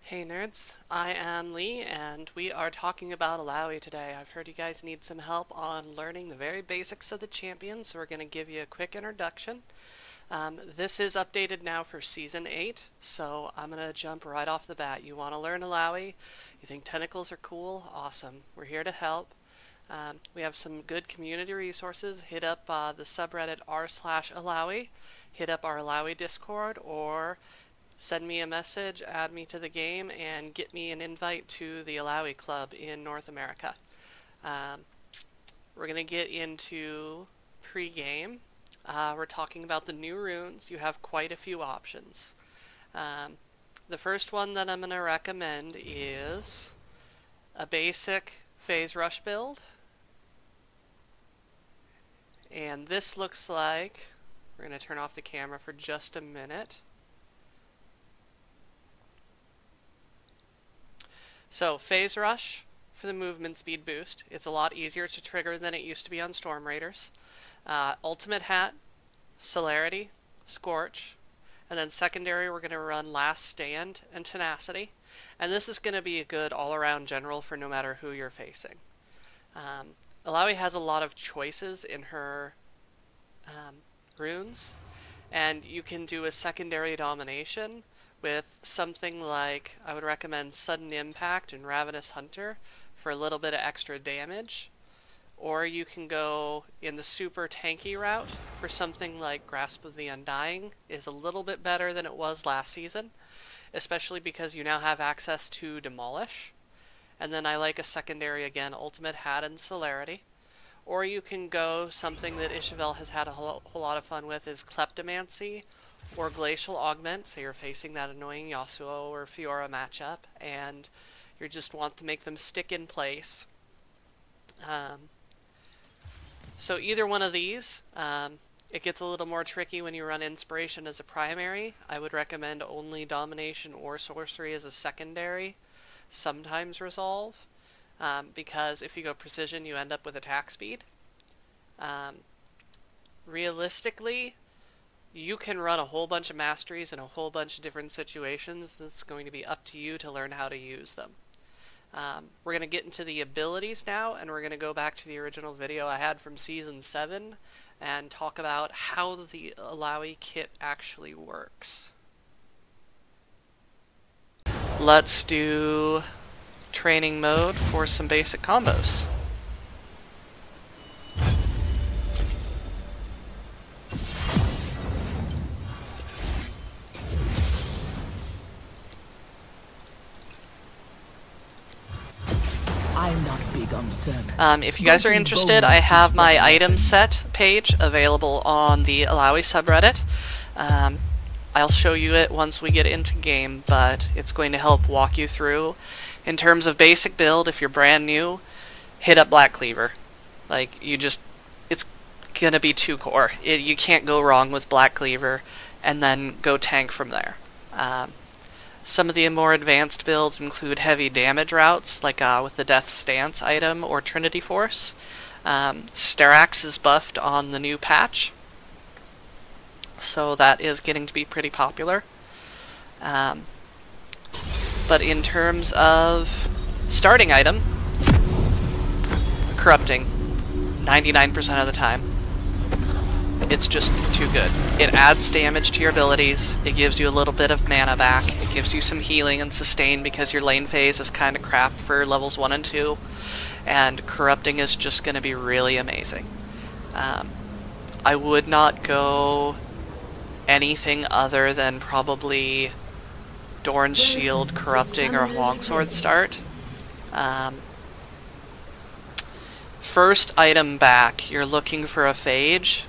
Hey nerds, I am Lee and we are talking about Illlaoi today. I've heard you guys need some help on learning the very basics of the champion, so we're going to give you a quick introduction. This is updated now for Season 8, so I'm going to jump right off the bat. You want to learn Illlaoi? You think tentacles are cool? Awesome. We're here to help. We have some good community resources. Hit up the subreddit r/Illlaoi, hit up our Illlaoi Discord, or send me a message, add me to the game, and get me an invite to the Illlaoi Club in North America. We're going to get into pregame. We're talking about the new runes. You have quite a few options. The first one that I'm going to recommend is a basic phase rush build. And this looks like, we're going to turn off the camera for just a minute. So, Phase Rush for the movement speed boost. It's a lot easier to trigger than it used to be on Storm Raiders. Ultimate Hat, Celerity, Scorch, and then secondary we're going to run Last Stand and Tenacity. And this is going to be a good all-around general for no matter who you're facing. Illlaoi has a lot of choices in her runes, and you can do a secondary domination with something like, I would recommend Sudden Impact and Ravenous Hunter for a little bit of extra damage. Or you can go in the super tanky route for something like Grasp of the Undying is a little bit better than it was last season, especially because you now have access to Demolish. And then I like a secondary again, Ultimate Hat and Celerity. Or you can go something that Ishavel has had a whole lot of fun with is Kleptomancy or Glacial Augment, so you're facing that annoying Yasuo or Fiora matchup, and you just want to make them stick in place. So either one of these, it gets a little more tricky when you run Inspiration as a primary. I would recommend only Domination or Sorcery as a secondary, sometimes Resolve, because if you go Precision you end up with attack speed. Realistically, you can run a whole bunch of masteries in a whole bunch of different situations. It's going to be up to you to learn how to use them. We're going to get into the abilities now, and we're going to go back to the original video I had from Season 7 and talk about how the Illlaoi kit actually works. Let's do training mode for some basic combos. I'm not big on sermons. If you guys are interested, I have my item set page available on the Illlaoi subreddit. I'll show you it once we get into game, but it's going to help walk you through. In terms of basic build, if you're brand new, hit up Black Cleaver. Like, it's gonna be 2 core. You can't go wrong with Black Cleaver, and then go tank from there. Some of the more advanced builds include heavy damage routes, like with the Death Stance item or Trinity Force. Sterax is buffed on the new patch, so that is getting to be pretty popular. But in terms of starting item, Corrupting, 99% of the time. It's just too good. It adds damage to your abilities, it gives you a little bit of mana back, it gives you some healing and sustain because your lane phase is kind of crap for levels 1 and 2, and Corrupting is just going to be really amazing. I would not go anything other than probably Dorn's Shield, Corrupting, or Longsword start. First item back, you're looking for a Phage,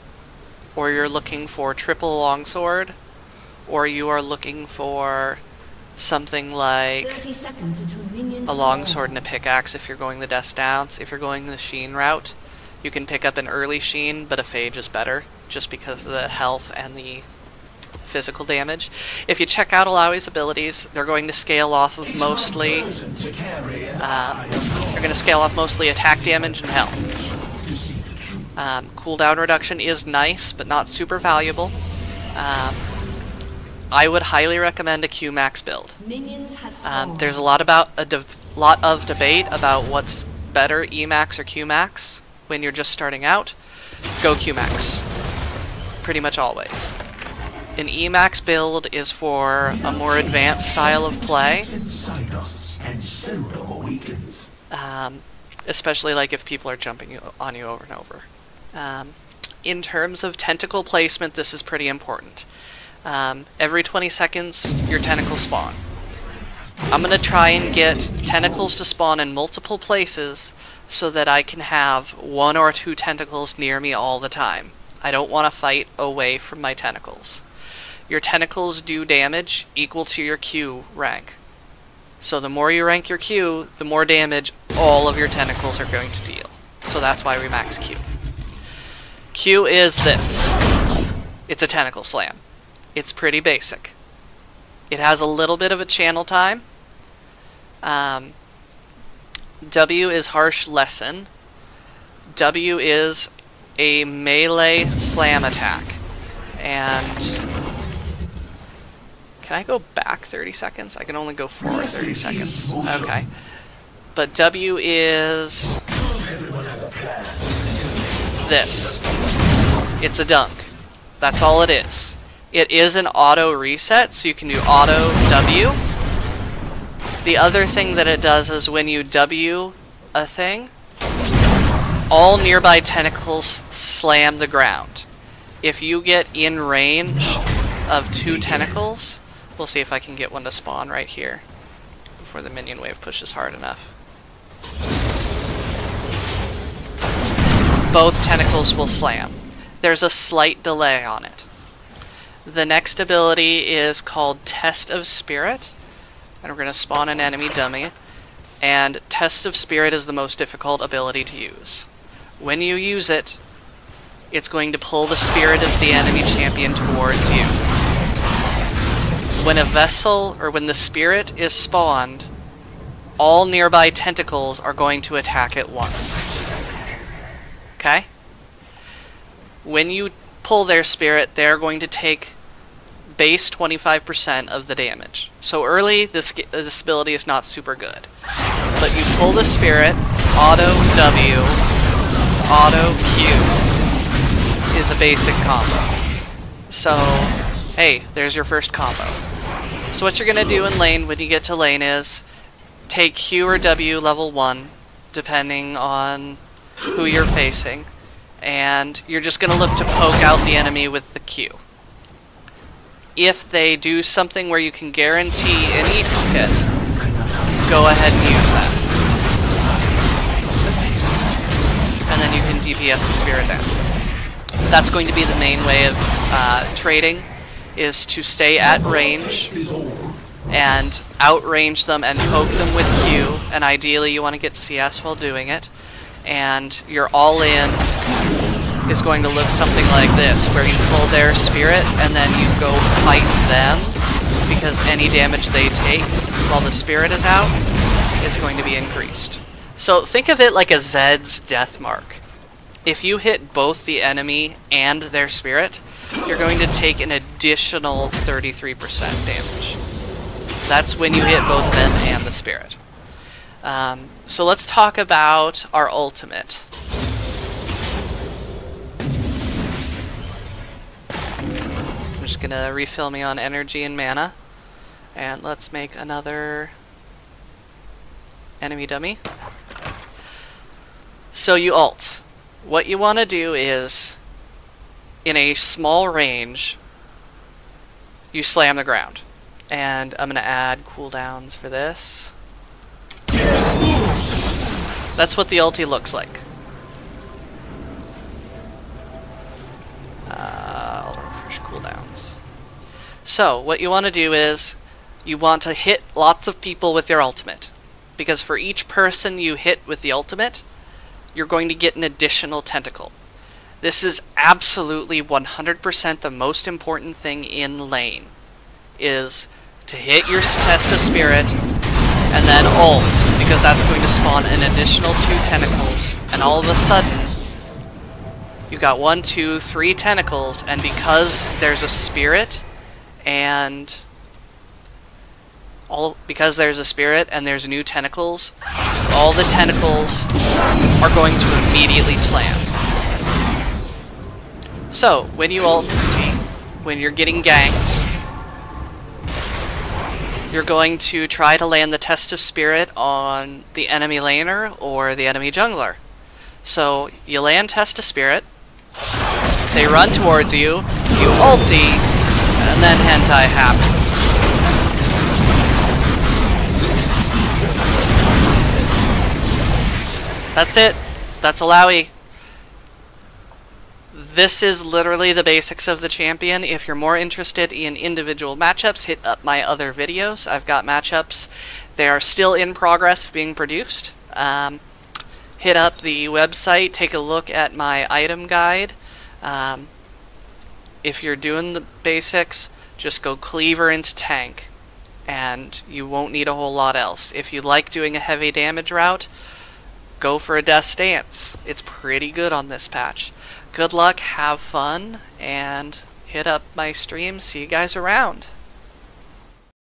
or you're looking for triple longsword, or you are looking for something like a longsword and a pickaxe if you're going the Death Stance. If you're going the Sheen route, you can pick up an early Sheen, but a Phage is better, just because of the health and the physical damage. If you check out Illaoi's abilities, they're going to scale off of mostly attack damage and health. Cooldown reduction is nice, but not super valuable. I would highly recommend a Q max build. There's a lot of debate about what's better, E max or Q max. When you're just starting out, go Q max. Pretty much always. An E max build is for a more advanced style of play. Especially like if people are jumping on you over and over. In terms of tentacle placement, this is pretty important. Every 20 seconds, your tentacles spawn. I'm going to try and get tentacles to spawn in multiple places so that I can have 1 or 2 tentacles near me all the time. I don't want to fight away from my tentacles. Your tentacles do damage equal to your Q rank. So the more you rank your Q, the more damage all of your tentacles are going to deal. So that's why we max Q. Q is this. It's a tentacle slam. It's pretty basic. It has a little bit of a channel time. W is harsh lesson. W is a melee slam attack. And can I go back 30 seconds? I can only go forward 30 seconds. Okay. But W is this. It's a dunk. That's all it is. It is an auto reset, so you can do auto W. The other thing that it does is when you W a thing, all nearby tentacles slam the ground. If you get in range of 2 tentacles, we'll see if I can get one to spawn right here before the minion wave pushes hard enough. Both tentacles will slam. There's a slight delay on it. The next ability is called Test of Spirit, and we're going to spawn an enemy dummy, and Test of Spirit is the most difficult ability to use. When you use it, it's going to pull the spirit of the enemy champion towards you. When a vessel, or when the spirit is spawned, all nearby tentacles are going to attack at once. Okay? When you pull their spirit, they're going to take base 25% of the damage. So early, this ability is not super good. But you pull the spirit, auto W, auto Q is a basic combo. So, hey, there's your first combo. So what you're going to do in lane when you get to lane is take Q or W level 1, depending on who you're facing, and you're just going to look to poke out the enemy with the Q. If they do something where you can guarantee an E hit, go ahead and use that. And then you can DPS the spirit down. That's going to be the main way of trading, is to stay at range and outrange them and poke them with Q, and ideally you want to get CS while doing it, and your all-in is going to look something like this, where you pull their spirit and then you go fight them, because any damage they take while the spirit is out is going to be increased. So think of it like a Zed's death mark. If you hit both the enemy and their spirit, you're going to take an additional 33% damage. That's when you hit both them and the spirit. So let's talk about our ultimate. I'm just going to refill me on energy and mana. And let's make another enemy dummy. So you ult. What you want to do is, in a small range, you slam the ground. And I'm going to add cooldowns for this. That's what the ulti looks like. I'll refresh cooldowns. So, what you want to do is, you want to hit lots of people with your ultimate. Because for each person you hit with the ultimate, you're going to get an additional tentacle. This is absolutely 100% the most important thing in lane, is to hit your Test of Spirit and then ult, because that's going to spawn an additional 2 tentacles, and all of a sudden you've got 1, 2, 3 tentacles, and because there's a spirit and because there's a spirit and there's new tentacles, all the tentacles are going to immediately slam. So, when you ulti, when you're getting ganked, you're going to try to land the Test of Spirit on the enemy laner or the enemy jungler. So, you land Test of Spirit, they run towards you, you ulti, and then hentai happens. That's it. That's Illlaoi. This is literally the basics of the champion. If you're more interested in individual matchups, hit up my other videos. I've got matchups. They are still in progress of being produced. Hit up the website, take a look at my item guide. If you're doing the basics, just go cleaver into tank, and you won't need a whole lot else. If you like doing a heavy damage route, go for a Death Stance. It's pretty good on this patch. Good luck, have fun, and hit up my stream. See you guys around.